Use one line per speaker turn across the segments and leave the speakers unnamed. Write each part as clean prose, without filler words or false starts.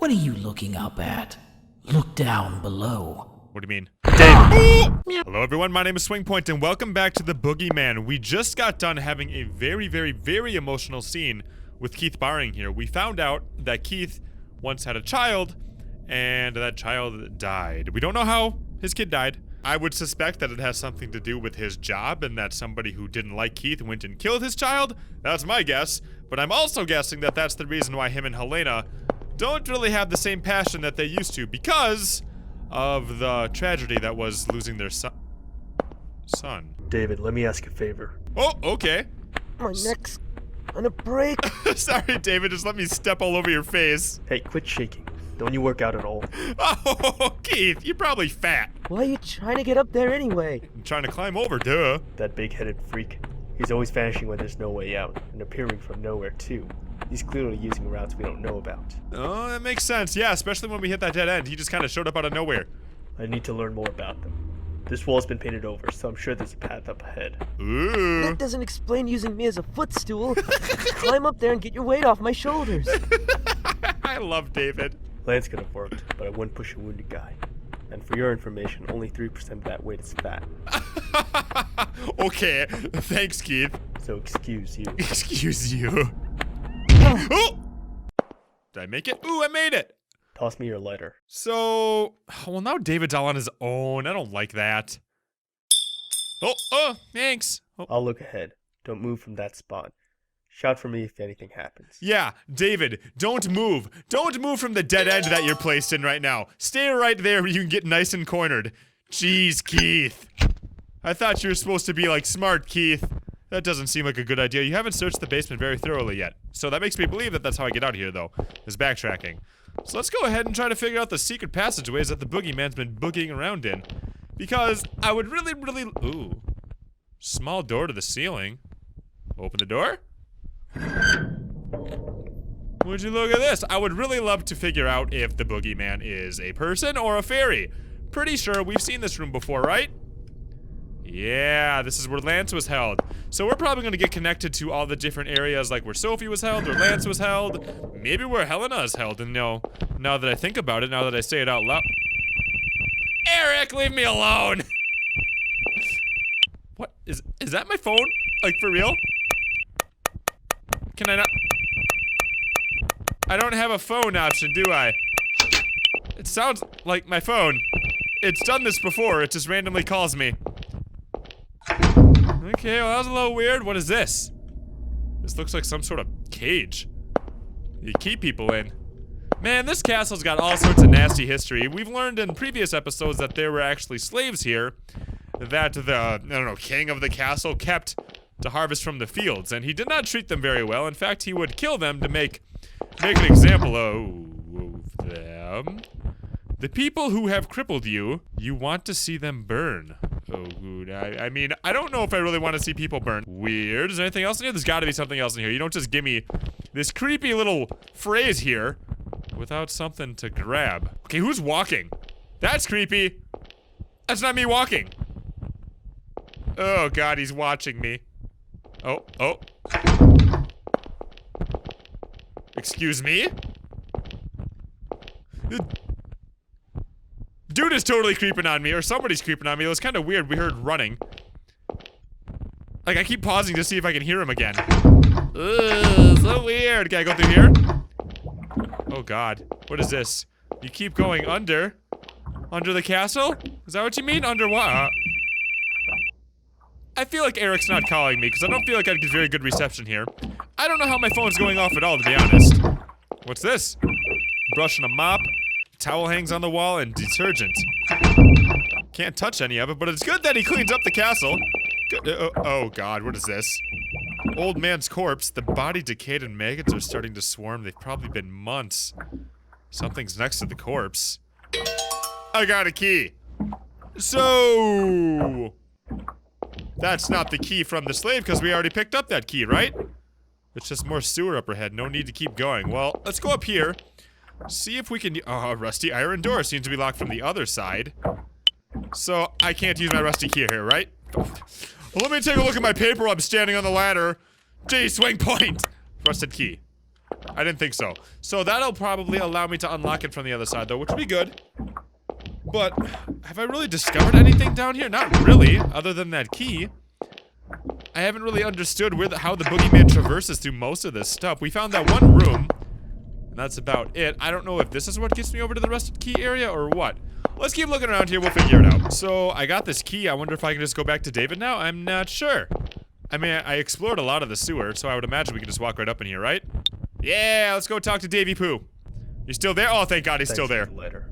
What are you looking up at? Look down below.
What do you mean? David! Hello everyone, my name is SwingPoynt and welcome back to the Boogieman. We just got done having a very emotional scene with Keith Barring here. We found out that Keith once had a child and that child died. We don't know how his kid died. I would suspect that it has something to do with his job and that somebody who didn't like Keith went and killed his child. That's my guess. But I'm also guessing that that's the reason why him and Helena don't really have the same passion that they used to because of the tragedy that was losing their son.
David, let me ask a favor.
Oh, okay.
My neck's on a break.
Sorry, David, just let me step all over your face.
Hey, quit shaking. Don't you work out at all?
Oh, Keith, you're probably fat.
Why are you trying to get up there anyway?
I'm trying to climb over, duh.
That big-headed freak. He's always vanishing when there's no way out, and appearing from nowhere, too. He's clearly using routes we don't know about.
Oh, that makes sense. Yeah, especially when we hit that dead end. He just kind of showed up out of nowhere.
I need to learn more about them. This wall's been painted over, so I'm sure there's a path up ahead.
Ooh.
That doesn't explain using me as a footstool. Climb up there and get your weight off my shoulders.
I love David.
Lance could have worked, but I wouldn't push a wounded guy. And for your information, only 3% of that weight is fat.
Okay, thanks, Keith.
So excuse you.
Excuse you. Oh! Did I make it? Ooh, I made it!
Toss me your lighter.
So, well, now David's all on his own. I don't like that. Oh, thanks. Oh.
I'll look ahead. Don't move from that spot. Shout for me if anything happens.
Yeah, David, don't move. Don't move from the dead end that you're placed in right now. Stay right there where you can get nice and cornered. Jeez, Keith. I thought you were supposed to be, like, smart, Keith. That doesn't seem like a good idea. You haven't searched the basement very thoroughly yet. So that makes me believe that that's how I get out of here, though, is backtracking. So let's go ahead and try to figure out the secret passageways that the Boogieman's been boogieing around in. Because I would really... Ooh. Small door to the ceiling. Open the door? Would you look at this? I would really love to figure out if the Boogieman is a person or a fairy. Pretty sure we've seen this room before, right? Yeah, this is where Lance was held. So we're probably going to get connected to all the different areas, like where Sophie was held, or Lance was held, maybe where Helena is held. And no, now that I think about it, now that I say it out loud. Eric, leave me alone! What? Is that my phone? Like, for real? Can I not? I don't have a phone option, do I? It sounds like my phone. It's done this before, it just randomly calls me. Okay, well that was a little weird. What is this? This looks like some sort of cage. You keep people in. Man, this castle's got all sorts of nasty history. We've learned in previous episodes that there were actually slaves here that the, I don't know, king of the castle kept to harvest from the fields, and he did not treat them very well. In fact, he would kill them to make an example of them. The people who have crippled you, you want to see them burn. Oh, good. I mean, I don't know if I really want to see people burn. Weird. Is there anything else in here? There's got to be something else in here. You don't just give me this creepy little phrase here without something to grab. Okay, who's walking? That's creepy. That's not me walking. Oh, God, he's watching me. Oh. Excuse me? Dude is totally creeping on me, or somebody's creeping on me. It was kind of weird. We heard running. Like, I keep pausing to see if I can hear him again. Ugh, so weird. Can I go through here? Oh, God. What is this? You keep going under the castle? Is that what you mean? Under what? I feel like Eric's not calling me, because I don't feel like I get very good reception here. I don't know how my phone's going off at all, to be honest. What's this? Brush and a mop. Towel hangs on the wall, and detergent. Can't touch any of it, but it's good that he cleans up the castle. Good. Oh, God, what is this? Old man's corpse. The body decayed and maggots are starting to swarm. They've probably been months. Something's next to the corpse. I got a key. So... that's not the key from the slave, because we already picked up that key, right? It's just more sewer up ahead. No need to keep going. Well, let's go up here. See if we can... oh, rusty iron door seems to be locked from the other side. So, I can't use my rusty key here, right? Well, let me take a look at my paper while I'm standing on the ladder. Gee, SwingPoynt! Rusted key. I didn't think so. So that'll probably allow me to unlock it from the other side, though, which will be good. But have I really discovered anything down here? Not really, other than that key. I haven't really understood how the Boogieman traverses through most of this stuff. We found that one room, and that's about it. I don't know if this is what gets me over to the rest of the key area or what. Let's keep looking around here, we'll figure it out. So, I got this key, I wonder if I can just go back to David now? I'm not sure. I mean, I explored a lot of the sewer, so I would imagine we can just walk right up in here, right? Yeah, let's go talk to Davy Pooh. You still there? Oh, thank God he's still there.
Letter.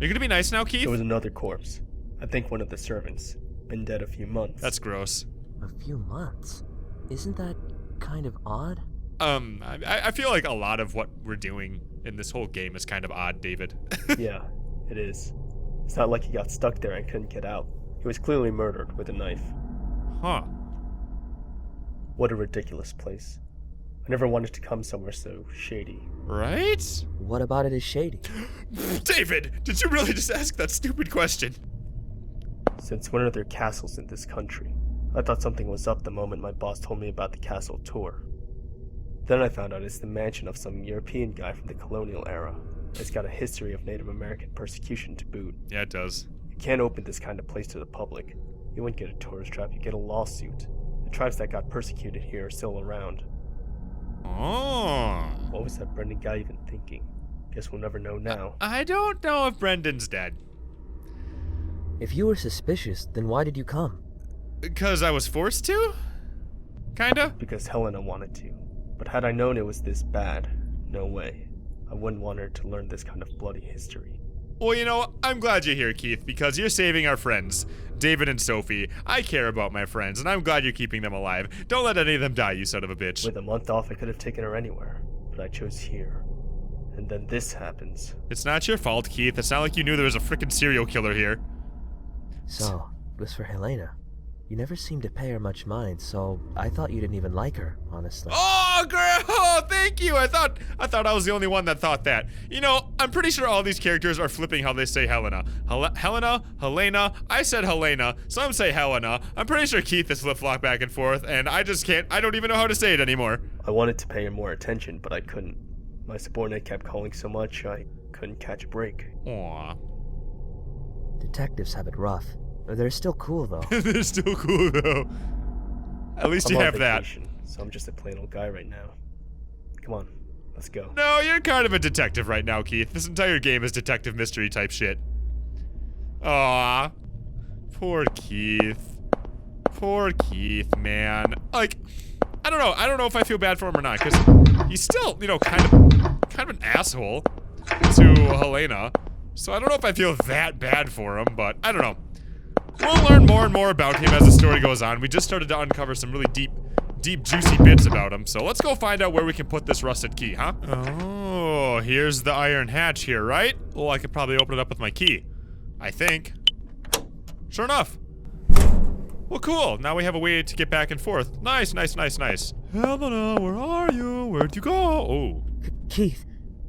Are you gonna be nice now, Keith?
There was another corpse. I think one of the servants. Been dead a few months.
That's gross.
A few months? Isn't that kind of odd?
I feel like a lot of what we're doing in this whole game is kind of odd, David.
Yeah, it is. It's not like he got stuck there and couldn't get out. He was clearly murdered with a knife.
Huh.
What a ridiculous place. I never wanted to come somewhere so shady.
Right?
What about it is shady?
David, did you really just ask that stupid question?
Since when are there castles in this country? I thought something was up the moment my boss told me about the castle tour. Then I found out it's the mansion of some European guy from the colonial era. It's got a history of Native American persecution to boot.
Yeah, it does.
You can't open this kind of place to the public. You wouldn't get a tourist trap, you get a lawsuit. The tribes that got persecuted here are still around.
Oh.
What was that Brendan guy even thinking? Guess we'll never know now.
I don't know if Brendan's dead.
If you were suspicious, then why did you come?
Because I was forced to? Kinda?
Because Helena wanted to. But had I known it was this bad, no way. I wouldn't want her to learn this kind of bloody history.
Well, you know, I'm glad you're here, Keith, because you're saving our friends, David and Sophie. I care about my friends, and I'm glad you're keeping them alive. Don't let any of them die, you son of a bitch.
With a month off, I could have taken her anywhere, but I chose here. And then this happens.
It's not your fault, Keith. It's not like you knew there was a frickin' serial killer here.
So, it was for Helena. You never seemed to pay her much mind, so I thought you didn't even like her, honestly.
Oh, girl! Oh, thank you! I thought I was the only one that thought that. You know, I'm pretty sure all these characters are flipping how they say Helena. Helena. I said Helena. Some say Helena. I'm pretty sure Keith is flip-flop back and forth, and I just can't. I don't even know how to say it anymore.
I wanted to pay her more attention, but I couldn't. My subordinate kept calling so much, I couldn't catch a break.
Aw.
Detectives have it rough. They're still cool, though.
They're still cool, though. At least you have that.
So I'm just a plain old guy right now. Come on, let's go.
No, you're kind of a detective right now, Keith. This entire game is detective mystery type shit. Aw. Poor Keith. Poor Keith, man. Like, I don't know. I don't know if I feel bad for him or not, because he's still, you know, kind of an asshole to Helena. So I don't know if I feel that bad for him, but I don't know. We'll learn more and more about him as the story goes on. We just started to uncover some really deep, juicy bits about him. So let's go find out where we can put this rusted key, huh? Oh, here's the iron hatch here, right? Well, I could probably open it up with my key. I think. Sure enough. Well, cool. Now we have a way to get back and forth. Nice, nice, nice, nice. Helena, where are you? Where'd you go? Oh.
Keith,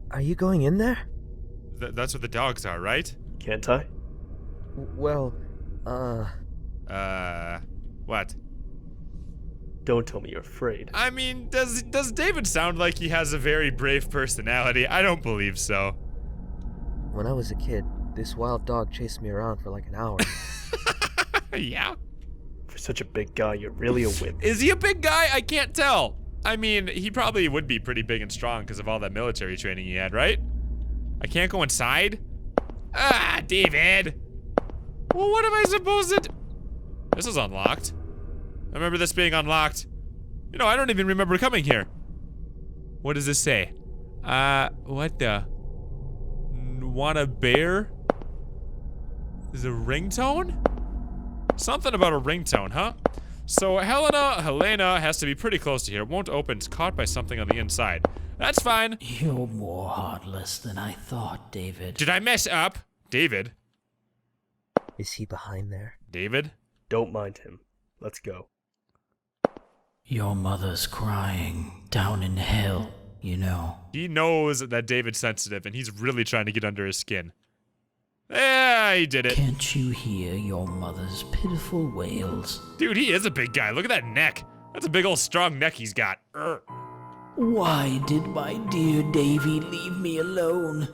are you going in there?
That's what the dogs are, right?
Can't I?
Well,
what?
Don't tell me you're afraid.
I mean, does David sound like he has a very brave personality? I don't believe so.
when I was a kid, this wild dog chased me around for like an hour.
Yeah?
For such a big guy, you're really a wimp.
Is he a big guy? I can't tell. I mean, he probably would be pretty big and strong because of all that military training he had, right? I can't go inside? Ah, David! Well, what am I supposed to do? This is unlocked. I remember this being unlocked. You know, I don't even remember coming here. What does this say? What the? Want a bear? Is it a ringtone? Something about a ringtone, huh? So Helena has to be pretty close to here. It won't open. It's caught by something on the inside. That's fine.
You're more heartless than I thought, David.
Did I mess up? David?
Is he behind there?
David?
Don't mind him. Let's go.
Your mother's crying down in hell, you know.
He knows that David's sensitive, and he's really trying to get under his skin. Yeah, he did it.
Can't you hear your mother's pitiful wails?
Dude, he is a big guy. Look at that neck. That's a big old strong neck he's got.
Why did my dear Davy leave me alone?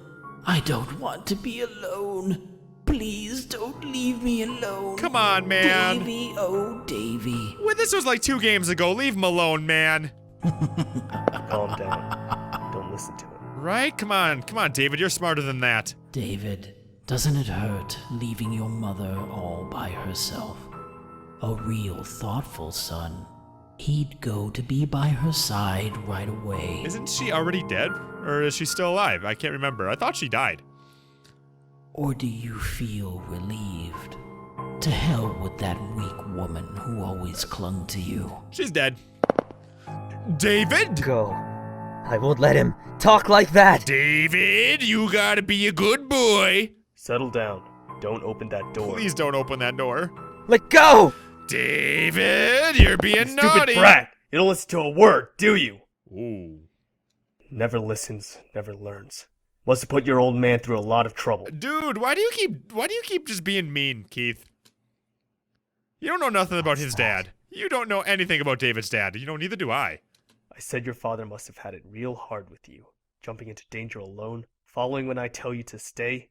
I don't want to be alone. Please don't leave me alone.
Come on, man.
Davy, oh Davy.
Well, this was like 2 games ago. Leave him alone, man.
Calm down. Don't listen to him.
Right? Come on, David. You're smarter than that.
David, doesn't it hurt leaving your mother all by herself? A real thoughtful son. He'd go to be by her side right away.
Isn't she already dead? Or is she still alive? I can't remember. I thought she died.
Or do you feel relieved? To hell with that weak woman who always clung to you.
She's dead. David?
Go. I won't let him talk like that.
David, you gotta be a good boy.
Settle down. Don't open that door.
Please don't open that door.
Let go!
David, you're being
Stupid
naughty.
brat! You don't listen to a word, do you?
Ooh.
Never listens, never learns. Must have put your old man through a lot of trouble.
Dude, why do you keep just being mean, Keith? You don't know nothing about his dad. You don't know anything about David's dad. You know, neither do I.
I said your father must have had it real hard with you. Jumping into danger alone, following when I tell you to stay.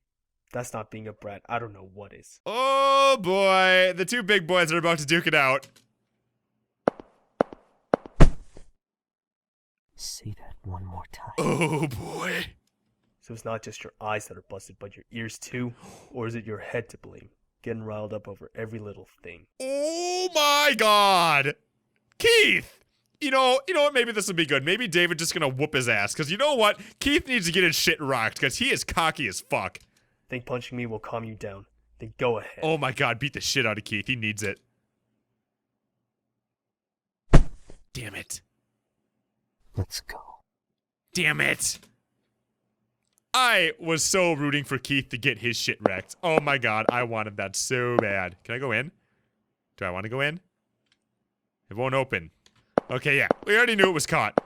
That's not being a brat. I don't know what is.
Oh boy, the 2 big boys are about to duke it out.
Say that one more time.
Oh boy.
So it's not just your eyes that are busted, but your ears too? Or is it your head to blame? Getting riled up over every little thing.
Oh my god. Keith! You know what? Maybe this will be good. Maybe David just gonna whoop his ass. Because you know what? Keith needs to get his shit rocked. Because he is cocky as fuck.
Think punching me will calm you down? Then go ahead.
Oh my god, beat the shit out of Keith. He needs it. Damn it.
Let's go.
Damn it. I was so rooting for Keith to get his shit wrecked. Oh my god, I wanted that so bad. Can I go in? Do I want to go in? It won't open. Okay, yeah. We already knew it was caught.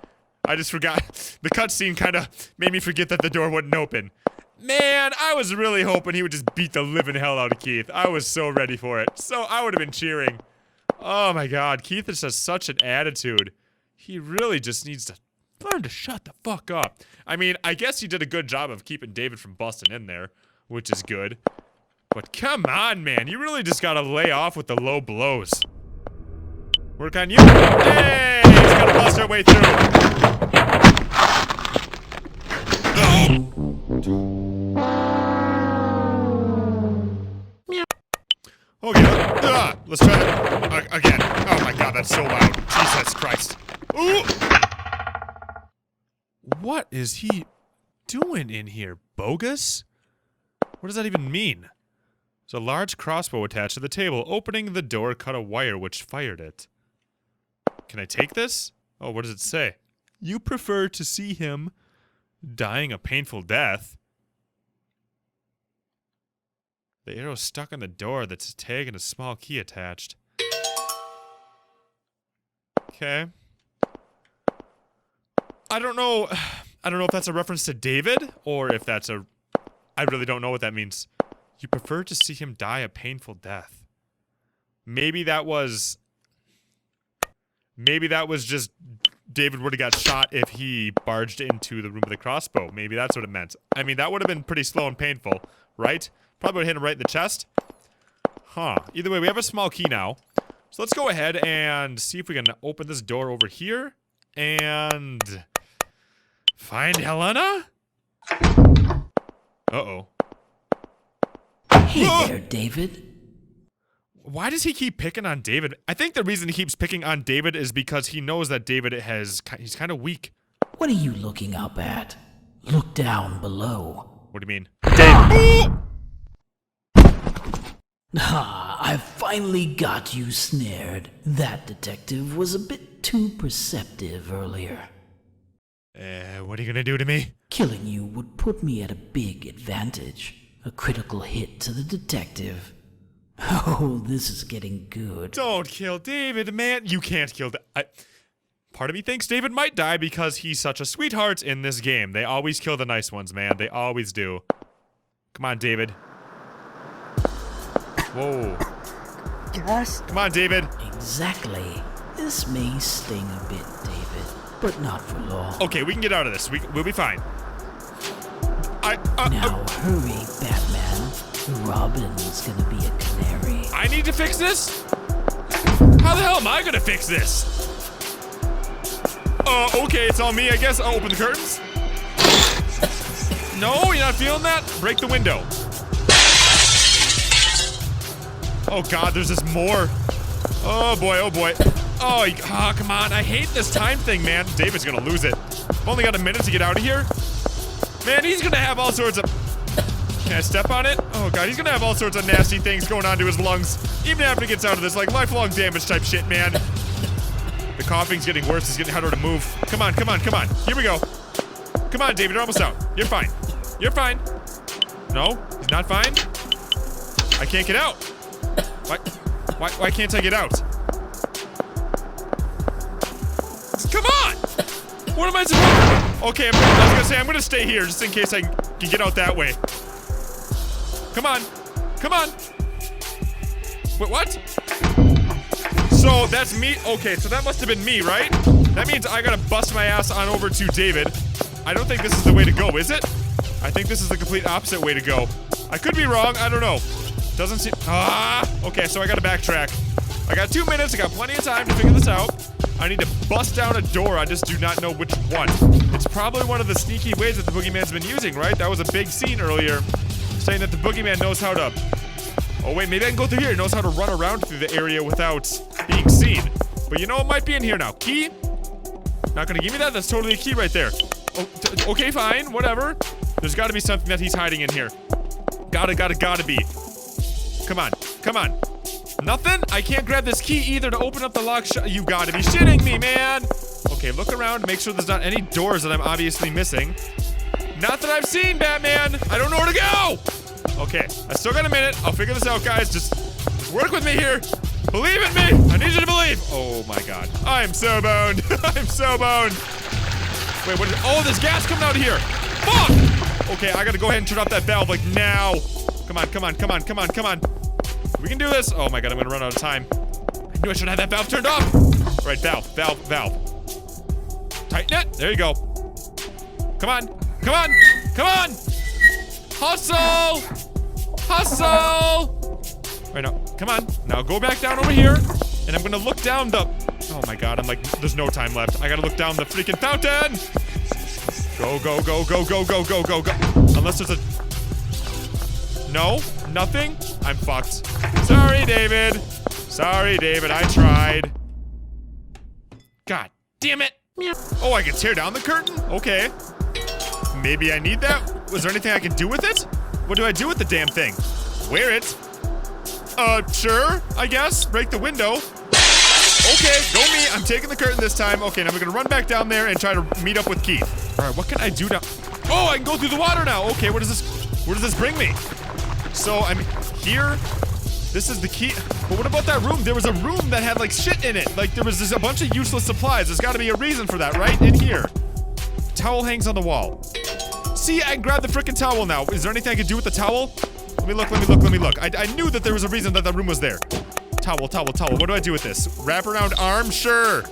I just forgot. The cutscene kind of made me forget that the door wouldn't open. Man, I was really hoping he would just beat the living hell out of Keith. I was so ready for it. So I would have been cheering. Oh my god, Keith just has such an attitude. He really just needs to learn to shut the fuck up. I mean, I guess he did a good job of keeping David from busting in there, which is good. But come on, man. You really just gotta lay off with the low blows. Work on you. Hey! He's gonna bust our way through. Okay, let's try that again. Oh my god, that's so loud. Jesus Christ. Ooh! What is he doing in here? Bogus? What does that even mean? There's a large crossbow attached to the table. Opening the door cut a wire which fired it. Can I take this? Oh, what does it say? You prefer to see him dying a painful death. The arrow's stuck on the door. That's a tag and a small key attached. Okay. I don't know if that's a reference to David or if that's a... I really don't know what that means. You prefer to see him die a painful death. Maybe that was just David would have got shot if he barged into the room with the crossbow. Maybe that's what it meant. I mean, that would have been pretty slow and painful, right? Probably would have hit him right in the chest. Huh. Either way, we have a small key now. So let's go ahead and see if we can open this door over here and find Helena? Uh-oh.
Hey there, David.
Why does he keep picking on David? I think the reason he keeps picking on David is because he knows that David he's kind of weak.
What are you looking up at? Look down below.
What do you mean?
David!
Ah, I finally got you snared. That detective was a bit too perceptive earlier.
What are you gonna do to me?
Killing you would put me at a big advantage. A critical hit to the detective. Oh, this is getting good.
Don't kill David, man. You can't kill Part of me thinks David might die because he's such a sweetheart in this game. They always kill the nice ones, man. They always do. Come on, David. Whoa.
Yes?
Come on, David.
Exactly. This may sting a bit, David. but not for long.
Okay, we can get out of this. We'll be fine.
Now hurry, Batman. Robin's gonna be a canary.
I need to fix this? How the hell am I gonna fix this? Okay, it's all me, I guess. I'll open the curtains. No, you're not feeling that? Break the window. Oh god, there's this more. Oh boy, oh boy. Oh, come on. I hate this time thing, man. David's gonna lose it. I've only got a minute to get out of here. Man, he's gonna have all sorts of... Can I step on it? Oh god, he's gonna have all sorts of nasty things going on to his lungs. Even after he gets out of this, like lifelong damage type shit, man. The coughing's getting worse. It's getting harder to move. Come on, come on, come on. Here we go. Come on, David, you're almost out. You're fine. You're fine. No, he's not fine. I can't get out. Why can't I get out? Come on! What am I supposed to do? Okay, I was gonna say, I'm gonna stay here just in case I can get out that way. Come on. Come on. Wait, what? So, that's me. Okay, so that must have been me, right? That means I gotta bust my ass on over to David. I don't think this is the way to go, is it? I think this is the complete opposite way to go. I could be wrong, I don't know. Doesn't seem... Okay, so I gotta backtrack. I got 2 minutes, I got plenty of time to figure this out. I need to bust down a door, I just do not know which one. It's probably one of the sneaky ways that the Boogeyman's been using, right? That was a big scene earlier, saying that the Boogeyman knows how to... Oh wait, maybe I can go through here. He knows how to run around through the area without being seen. But you know, it might be in here now. Key? Not gonna give me that? That's totally a key right there. Oh, okay, fine, whatever. There's gotta be something that he's hiding in here. Gotta be. Come on, come on. Nothing? I can't grab this key either to open up the lock shut. You gotta be shitting me, man. Okay, look around, make sure there's not any doors that I'm obviously missing. Not that I've seen, Batman. I don't know where to go. Okay, I still got a minute. I'll figure this out, guys. Just work with me here. Believe in me. I need you to believe. Oh my god. I'm so boned. I'm so boned. Wait, what is it? Oh, there's gas coming out of here. Fuck! Okay, I gotta go ahead and turn off that valve, like, now. Come on, come on, come on, come on, come on. We can do this. Oh my god, I'm gonna run out of time. I knew I should have that valve turned off. All right, valve. Tighten it. There you go. Come on. Come on. Come on. Hustle. Hustle. Right now. Come on. Now go back down over here. And I'm gonna look down the... Oh my god, I'm like, there's no time left. I gotta look down the freaking fountain. Go, go, go, go, go, go, go, go, go. Unless there's a... No? Nothing? I'm fucked. Sorry, David. Sorry, David. I tried. God damn it. Oh, I can tear down the curtain? Okay. Maybe I need that? Was there anything I can do with it? What do I do with the damn thing? Wear it? Sure, I guess. Break the window. Okay, go me. I'm taking the curtain this time. Okay, now we're gonna run back down there and try to meet up with Keith. All right, what can I do now? Oh, I can go through the water now. Okay, where does this bring me? So, I'm here. This is the key. But what about that room? There was a room that had, like, shit in it. Like, there was just a bunch of useless supplies. There's got to be a reason for that, right? In here. Towel hangs on the wall. See, I can grab the frickin' towel now. Is there anything I can do with the towel? Let me look, let me look, let me look. I knew that there was a reason that room was there. Towel, towel, towel. What do I do with this? Wrap around arm? Sure.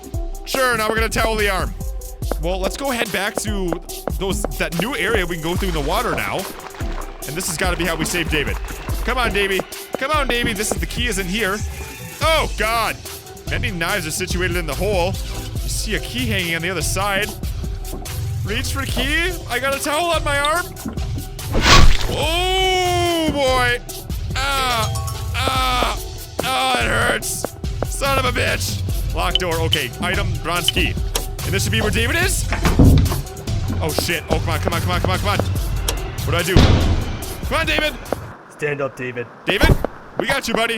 Sure, now we're gonna towel the arm. Well, let's go head back to that new area we can go through in the water now. And this has got to be how we save David. Come on, Davey. Come on, Davey. This is the key isn't here. Oh, God. Many knives are situated in the hole. You see a key hanging on the other side. Reach for key. I got a towel on my arm. Oh, boy. Oh, it hurts. Son of a bitch. Locked door. Okay, item, bronze key. And this should be where David is? Oh, shit. Oh, come on, come on, come on, come on, come on. What do I do? Come on, David.
Stand up, David.
David, we got you, buddy.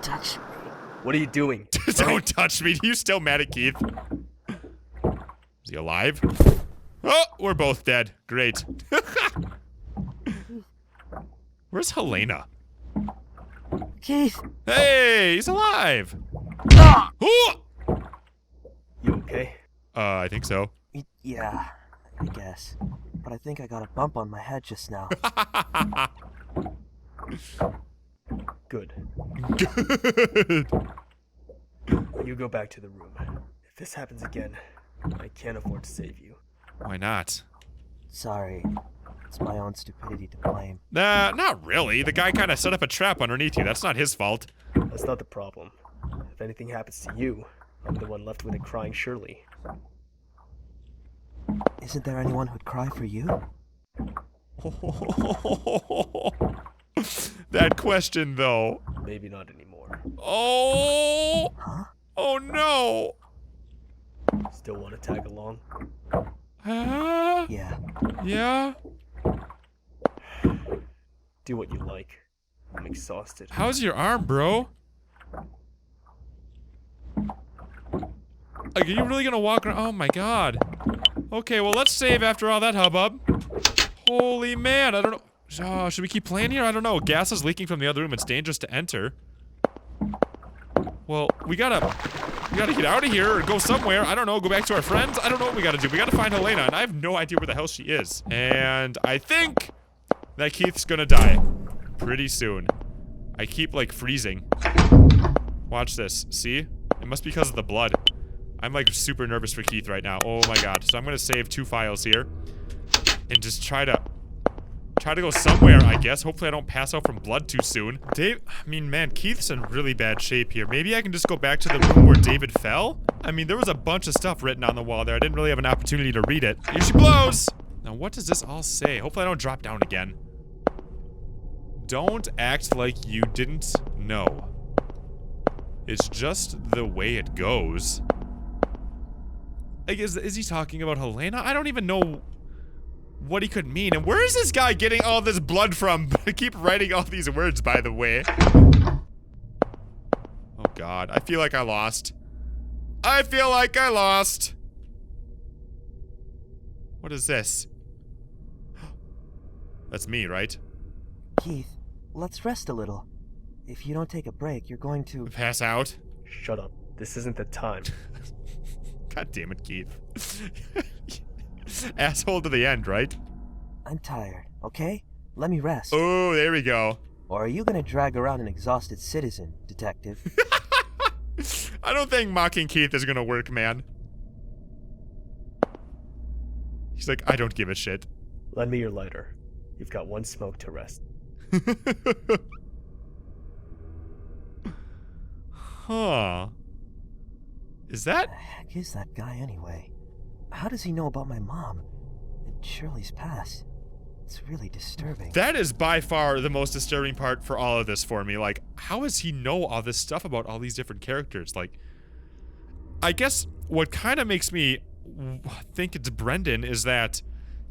Touch me.
What are you doing?
Don't touch me. You still mad at Keith? Is he alive? Oh, we're both dead. Great. Where's Helena?
Keith.
Hey, he's alive.
Ah!
Ooh!
You okay?
I think so.
Yeah, I guess. But I think I got a bump on my head just now.
Good.
Good.
You go back to the room. If this happens again, I can't afford to save you.
Why not?
Sorry. It's my own stupidity to blame.
Nah, not really. The guy kind of set up a trap underneath you. That's not his fault.
That's not the problem. If anything happens to you, I'm the one left with a crying Shirley.
Isn't there anyone who'd cry for you?
That question, though.
Maybe not anymore.
Oh!
Huh?
Oh no!
Still want to tag along?
Yeah.
Yeah?
Do what you like. I'm exhausted.
How's your arm, bro? Like, are you really gonna walk around? Oh my god. Okay, well, let's save after all that hubbub. Holy man, I don't know. Oh, should we keep playing here? I don't know. Gas is leaking from the other room. It's dangerous to enter. Well, we gotta get out of here or go somewhere. I don't know. Go back to our friends. I don't know what we gotta do. We gotta find Helena, and I have no idea where the hell she is. And I think that Keith's gonna die pretty soon. I keep, like, freezing. Watch this. See? It must be because of the blood. I'm, like, super nervous for Keith right now. Oh my god. So I'm gonna save 2 files here. And just try to go somewhere, I guess. Hopefully I don't pass out from blood too soon. I mean, man, Keith's in really bad shape here. Maybe I can just go back to the room where David fell? I mean, there was a bunch of stuff written on the wall there. I didn't really have an opportunity to read it. Here she blows! Now, what does this all say? Hopefully I don't drop down again. Don't act like you didn't know. It's just the way it goes. Like, is he talking about Helena? I don't even know what he could mean. And where is this guy getting all this blood from? I keep writing all these words, by the way. Oh god, I feel like I lost. I feel like I lost. What is this? That's me, right?
Keith, let's rest a little. If you don't take a break, you're going to...
Pass out?
Shut up. This isn't the time.
God damn it, Keith. Asshole to the end, right?
I'm tired, okay? Let me rest.
Oh, there we go.
Or are you gonna drag around an exhausted citizen, detective?
I don't think mocking Keith is gonna work, man. He's like, I don't give a shit.
Lend me your lighter. You've got 1 smoke to rest.
Huh. Is that...
What the heck is that guy anyway? How does he know about my mom and Shirley's past? It's really disturbing.
That is by far the most disturbing part for all of this for me. Like, how does he know all this stuff about all these different characters? Like, I guess what kind of makes me think it's Brendan is that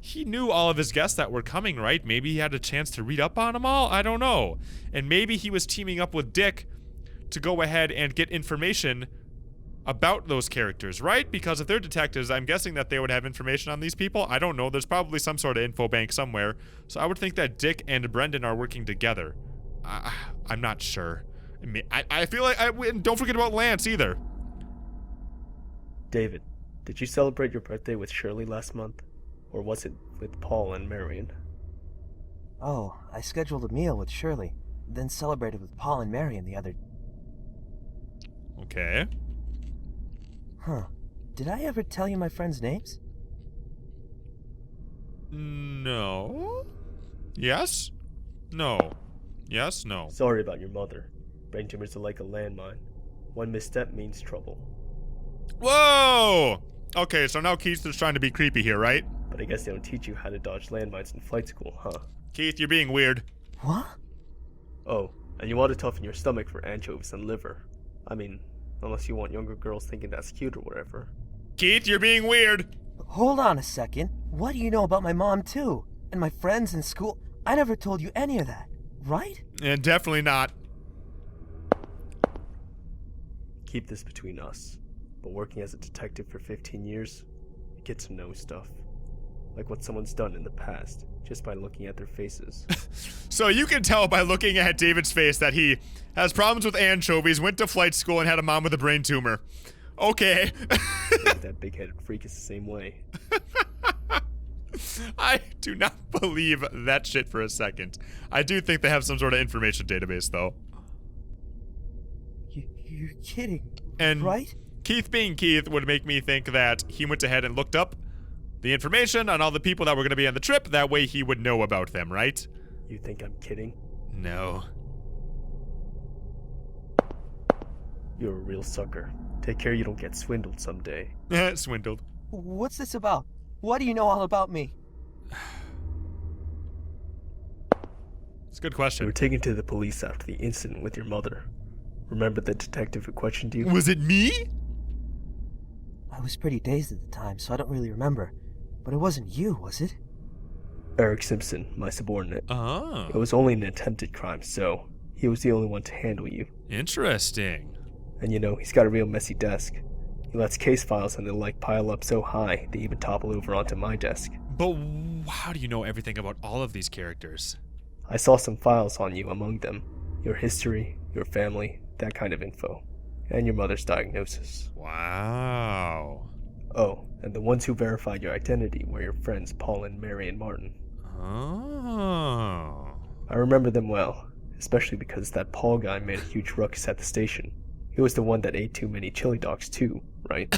he knew all of his guests that were coming, right? Maybe he had a chance to read up on them all? I don't know. And maybe he was teaming up with Dick to go ahead and get information about those characters, right? Because if they're detectives, I'm guessing that they would have information on these people. I don't know. There's probably some sort of info bank somewhere. So I would think that Dick and Brendan are working together. I'm not sure. I feel like... don't forget about Lance either.
David, did you celebrate your birthday with Shirley last month? Or was it with Paul and Marion?
Oh, I scheduled a meal with Shirley, then celebrated with Paul and Marion the other...
Okay.
Huh. Did I ever tell you my friends' names?
No. Yes? No. Yes? No.
Sorry about your mother. Brain tumors are like a landmine. 1 misstep means trouble.
Whoa! Okay, so now Keith's just trying to be creepy here, right?
But I guess they don't teach you how to dodge landmines in flight school, huh?
Keith, you're being weird.
What?
Oh, and you want to toughen your stomach for anchovies and liver. I mean, unless you want younger girls thinking that's cute or whatever.
Keith, you're being weird.
Hold on a second. What do you know about my mom, too? And my friends in school? I never told you any of that, right?
And definitely not.
Keep this between us. But working as a detective for 15 years, you get to know stuff. Like what someone's done in the past, just by looking at their faces.
So you can tell by looking at David's face that he has problems with anchovies, went to flight school, and had a mom with a brain tumor. Okay.
That big-headed freak is the same way.
I do not believe that shit for a second. I do think they have some sort of information database, though.
You're kidding,
And
right?
Keith being Keith would make me think that he went ahead and looked up the information on all the people that were going to be on the trip. That way he would know about them, right?
You think I'm kidding?
No.
You're a real sucker. Take care you don't get swindled someday.
Swindled.
What's this about? Why do you know all about me?
It's a good
You
question.
were taken to the police after the incident with your mother. Remember the detective who questioned you?
Was it me?
I was pretty dazed at the time, so I don't really remember. But it wasn't you, was it?
Eric Simpson, my subordinate.
Oh.
It was only an attempted crime, so he was the only one to handle you.
Interesting.
And you know, he's got a real messy desk. He lets case files and the like pile up so high they even topple over onto my desk.
But how do you know everything about all of these characters?
I saw some files on you among them. Your history, your family, that kind of info. And your mother's diagnosis.
Wow.
Oh, and the ones who verified your identity were your friends Paul and Mary and Martin.
Oh.
I remember them well, especially because that Paul guy made a huge ruckus at the station. He was the one that ate too many chili dogs too, right?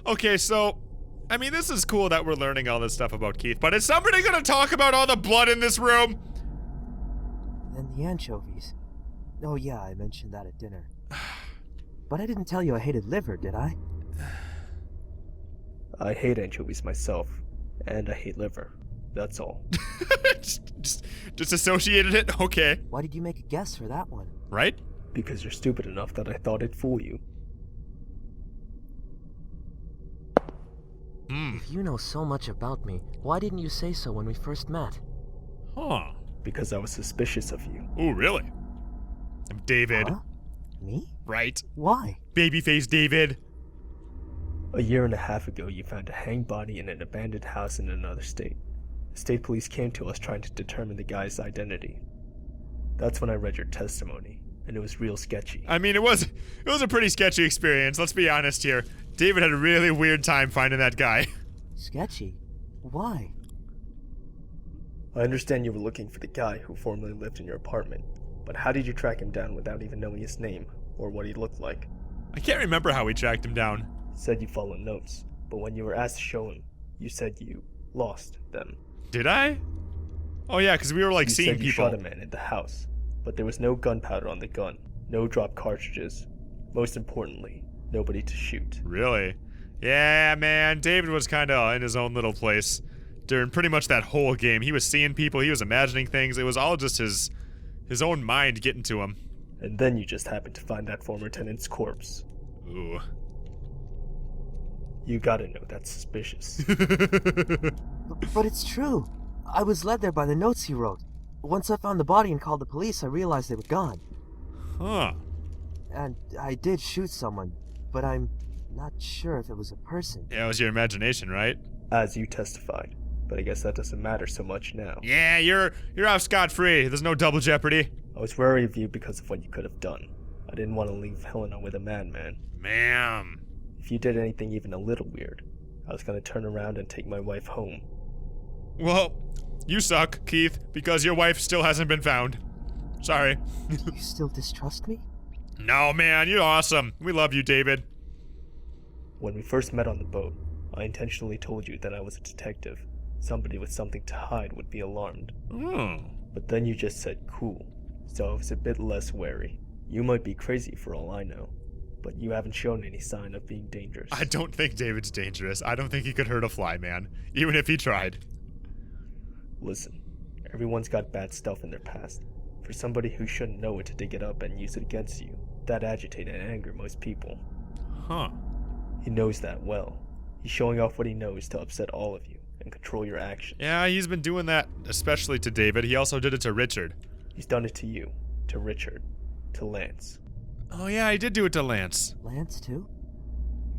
Okay, so, I mean, this is cool that we're learning all this stuff about Keith, but is somebody gonna talk about all the blood in this room?
And the anchovies. Oh yeah, I mentioned that at dinner. But I didn't tell you I hated liver, did I?
I hate anchovies myself, and I hate liver. That's all.
just associated it? Okay.
Why did you make a guess for that one?
Right?
Because you're stupid enough that I thought it'd fool you.
If you know so much about me, why didn't you say so when we first met?
Huh.
Because I was suspicious of you.
Ooh, really? I'm David.
Huh? Me?
Right?
Why?
Babyface David.
A year and a half ago, you found a hanged body in an abandoned house in another state. The state police came to us trying to determine the guy's identity. That's when I read your testimony, and it was real sketchy.
I mean, it was a pretty sketchy experience, let's be honest here. David had a really weird time finding that guy.
Sketchy? Why?
I understand you were looking for the guy who formerly lived in your apartment, but how did you track him down without even knowing his name, or what he looked like?
I can't remember how we tracked him down.
You said you followed notes, but when you were asked to show him, you said you lost them.
Did I? Oh yeah, because we were like
You
seeing
said you
people.
shot a man in the house, but there was no gunpowder on the gun, no drop cartridges. Most importantly, nobody to shoot.
Really? Yeah, man, David was kind of in his own little place during pretty much that whole game. He was seeing people, he was imagining things. It was all just his own mind getting to him.
And then you just happened to find that former tenant's corpse.
Ooh.
You gotta know that's suspicious.
But it's true. I was led there by the notes he wrote. Once I found the body and called the police, I realized they were gone.
Huh.
And I did shoot someone, but I'm not sure if it was a person.
Yeah, it was your imagination, right?
As you testified. But I guess that doesn't matter so much now.
Yeah, you're off scot-free. There's no double jeopardy.
I was wary of you because of what you could have done. I didn't want to leave Helena with a madman.
Ma'am.
If you did anything even a little weird, I was gonna turn around and take my wife home.
Well, you suck, Keith, because your wife still hasn't been found. Sorry.
Do you still distrust me?
No, man, you're awesome. We love you, David.
When we first met on the boat, I intentionally told you that I was a detective. Somebody with something to hide would be alarmed.
Oh.
But then you just said cool, so I was a bit less wary. You might be crazy for all I know, but you haven't shown any sign of being dangerous.
I don't think David's dangerous. I don't think he could hurt a fly, man. Even if he tried.
Listen, everyone's got bad stuff in their past. For somebody who shouldn't know it to dig it up and use it against you, that'd agitate and anger most people.
Huh.
He knows that well. He's showing off what he knows to upset all of you and control your actions.
Yeah, he's been doing that, especially to David. He also did it to Richard.
He's done it to you, to Richard, to Lance.
Oh yeah, he did do it to Lance.
Lance, too?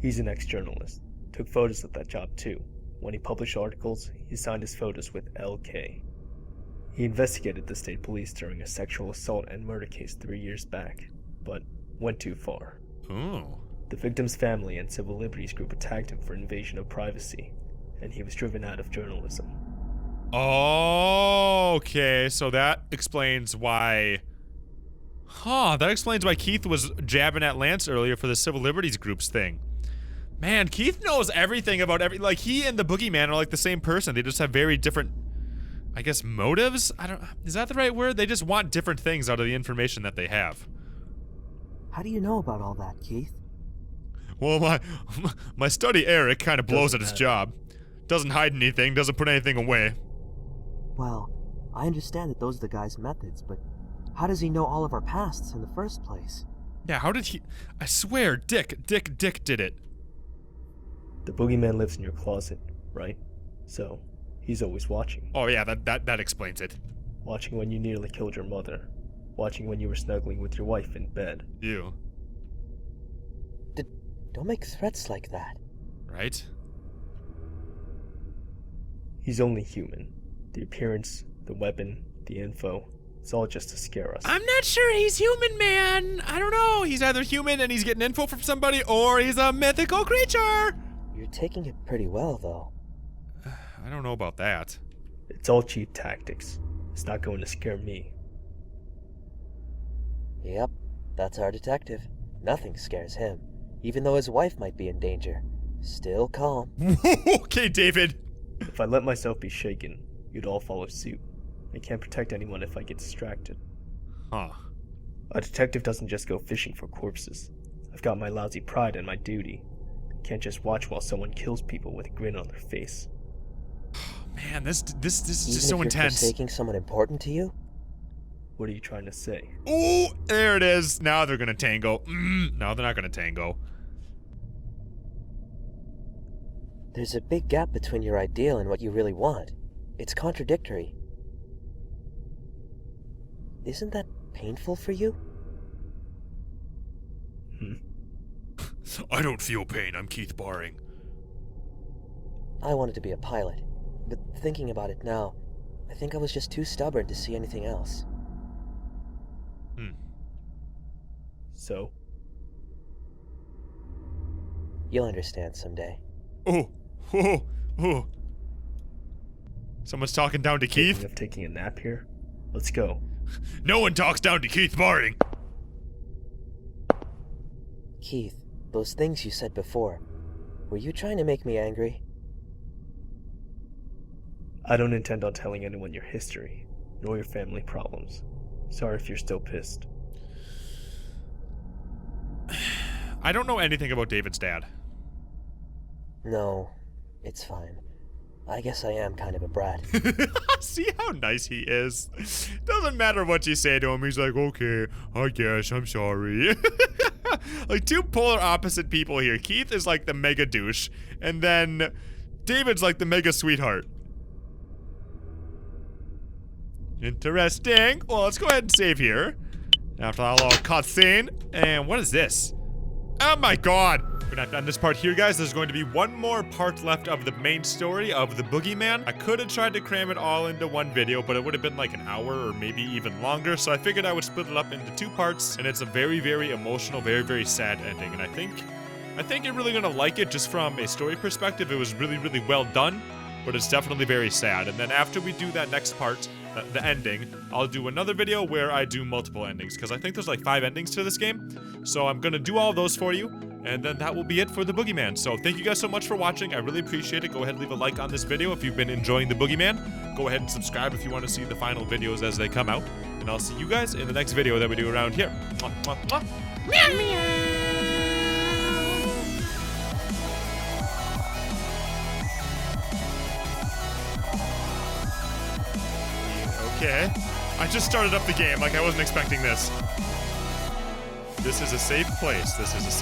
He's an ex-journalist. Took photos of that job too. When he published articles, he signed his photos with LK. He investigated the state police during a sexual assault and murder case 3 years back, but went too far.
Ooh.
The victim's family and civil liberties group attacked him for invasion of privacy, and he was driven out of journalism.
Okay, so that explains why... Huh, that explains why Keith was jabbing at Lance earlier for the Civil Liberties Group's thing. Man, Keith knows everything about like, he and the Boogeyman are like the same person. They just have very different, I guess, motives? Is that the right word? They just want different things out of the information that they have.
How do you know about all that, Keith?
Well, my studdy Eric kind of blows at his job. Doesn't hide anything, doesn't put anything away.
Well, I understand that those are the guy's methods, but how does he know all of our pasts in the first place?
Yeah, how did he... I swear, Dick did it.
The Boogeyman lives in your closet, right? So, he's always watching.
Oh yeah, that explains it.
Watching when you nearly killed your mother. Watching when you were snuggling with your wife in bed.
You.
Don't make threats like that.
Right?
He's only human. The appearance, the weapon, the info, it's all just to scare us.
I'm not sure he's human, man. I don't know. He's either human and he's getting info from somebody, or he's a mythical creature.
You're taking it pretty well, though.
I don't know about that.
It's all cheap tactics. It's not going to scare me.
Yep, that's our detective. Nothing scares him, even though his wife might be in danger. Still calm.
Okay, David.
If I let myself be shaken, you'd all follow suit. I can't protect anyone if I get distracted.
Huh.
A detective doesn't just go fishing for corpses. I've got my lousy pride and my duty. I can't just watch while someone kills people with a grin on their face.
Man, this is just
Even
so
if you're
intense.
forsaking someone important to you?
What are you trying to say?
Ooh, there it is. Now they're gonna tango. No, they're not gonna tango.
There's a big gap between your ideal and what you really want. It's contradictory. Isn't that painful for you?
I don't feel pain. I'm Keith Baring.
I wanted to be a pilot, but thinking about it now, I think I was just too stubborn to see anything else.
So?
You'll understand someday.
Oh. Someone's talking down to
Thinking
Keith?
of taking a nap here? Let's go.
No one talks down to Keith Baring.
Keith, those things you said before, were you trying to make me angry?
I don't intend on telling anyone your history, nor your family problems. Sorry if you're still pissed.
I don't know anything about David's dad.
No, it's fine. I guess I am kind of a brat.
See how nice he is? Doesn't matter what you say to him, he's like, okay, I guess, I'm sorry. Like, two polar opposite people here. Keith is like the mega douche, and then David's like the mega sweetheart. Interesting. Well, let's go ahead and save here. After that little cutscene. And what is this? Oh my god! We're not done this part here, guys. There's going to be one more part left of the main story of the Boogeyman. I could have tried to cram it all into one video, but it would have been like an hour or maybe even longer. So I figured I would split it up into two parts. And it's a very, very emotional, very, very sad ending. And I think you're really gonna like it just from a story perspective. It was really, really well done, but it's definitely very sad. And then after we do that next part, the ending, I'll do another video where I do multiple endings, because I think there's like 5 endings to this game. So I'm gonna do all of those for you, and then that will be it for the Boogeyman. So thank you guys so much for watching. I really appreciate it. Go ahead and leave a like on this video if you've been enjoying the Boogeyman. Go ahead and subscribe if you want to see the final videos as they come out. And I'll see you guys in the next video that we do around here. Mwah, mwah, mwah. Meow, meow. Okay. I just started up the game like I wasn't expecting this. This is a safe place. This is a safe